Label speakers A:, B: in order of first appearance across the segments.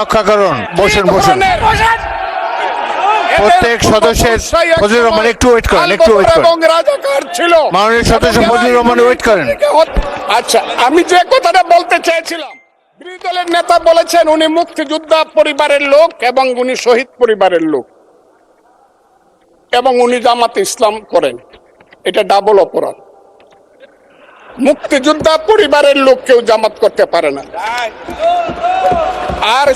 A: রক্ষা করুন। বসুন বসুন। প্রত্যেক সদস্যের ফজলুর রহমান একটু ওয়েট করেন, একটু ওয়েট করেন। মাননীয় সদস্য ফজলুর রহমান ওয়েট করেন।
B: আচ্ছা, আমি যে কথাটা বলতে চেয়েছিলাম, বিরোধী দলের নেতা বলেছেন উনি মুক্তিযোদ্ধা পরিবারের লোক এবং উনি শহীদ পরিবারের লোক এবং উনি জামাতে ইসলাম করেন। এটা ডাবল অপরাধ। মুক্তিযোদ্ধা পরিবারের লোক কেউ জামাত করতে পারে না। আর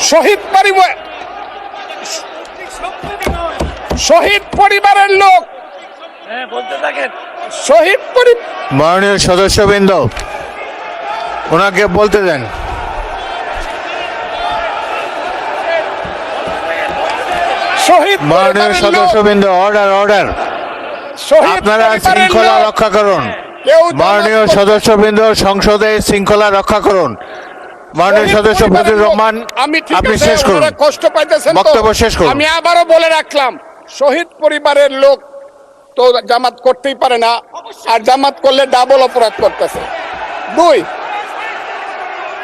B: শহীদ পরিবারের লোক শহীদ
A: মাননীয় সদস্যবৃন্দ ওনাকে বলতে দেন। মাননীয় সদস্যবৃন্দ, অর্ডার অর্ডার। আপনারা শৃঙ্খলা রক্ষা করুন। মাননীয় সদস্যবৃন্দ, সংসদে শৃঙ্খলা রক্ষা করুন। মাননীয় সদস্য ফজলুর রহমান, আপনি শেষ করুন,
B: কষ্ট পাইতেছেন,
A: বক্তব্য শেষ করুন।
B: আমি আবারও বলে রাখলাম, শহীদ পরিবারের লোক তো জামাত করতেই পারে না, আর জামাত করলে ডাবল অপরাধ করতেছে। দুই,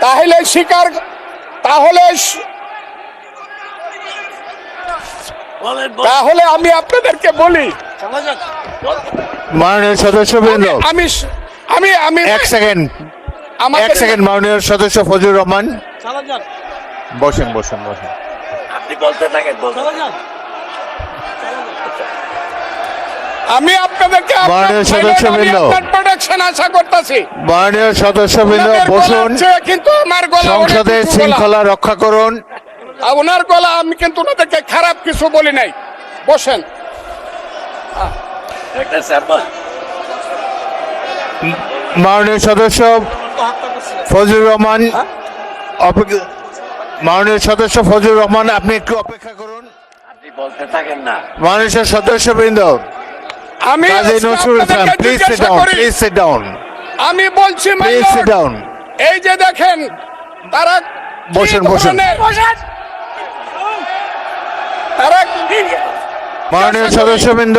B: তাহলে স্বীকার, তাহলে আমি আপনাদেরকে বলি,
A: মাননীয় সদস্যবৃন্দ,
B: আমি আমি আমি
A: এক সেকেন্ড, এক সেকেন্ড। মাননীয় সদস্য ফজলুর রহমান বসেন বসেন বসেন।
C: আপনি বলতে থাকেন,
B: আমি আপনাদেরকে
A: মাননীয় সদস্যবৃন্দ,
B: প্রোটেকশন আশা করতেছি।
A: মাননীয় সদস্যবৃন্দ বসুন।
B: কিন্তু আমার গলা
A: সংসদে শৃঙ্খলা রক্ষা করুন।
B: ওনার গলা, আমি কিন্তু ওনাদেরকে খারাপ কিছু বলি নাই। বসেন।
A: মাননীয় সদস্য ফজলুর রহমান, মাননীয় সদস্য ফজলুর রহমান, আপনি একটু অপেক্ষা করুন।
C: আপনি বলতে থাকেন না।
A: মাননীয় সদস্যবৃন্দ,
B: আমি
A: Kazi Nazrul Islam, please sit down, please sit down,
B: আমি বলছি,
A: প্লিজ সিট ডাউন।
B: এই যে দেখেন, তারা
A: বসুন বসুন।
B: তারা
A: মাননীয় সদস্যবৃন্দ,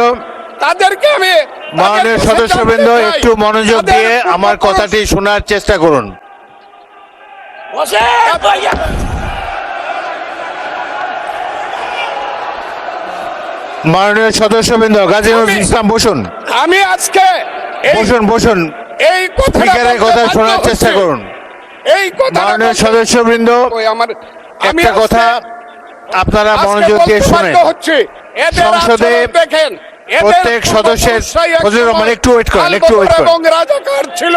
B: তাদেরকে আমি,
A: মাননীয় সদস্যবৃন্দ একটু মনোযোগ দিয়ে আমার কথাটি শোনার চেষ্টা করুন। মাননীয় সদস্যবৃন্দ, কাজী নজরুল ইসলাম বসুন।
B: আমি আজকে
A: বসুন বসুন,
B: এই
A: স্পিকারের কথা শোনার চেষ্টা করুন।
B: এই কথা,
A: মাননীয় সদস্যবৃন্দ, একটা কথা আপনারা মনোযোগ দিয়ে শুনেন। সংসদে
B: দেখেন,
A: প্রত্যেক সদস্যের ফজলুর রহমান একটু ওয়েট করেন, একটু ওয়েট করেন।
B: রাজাকার ছিল।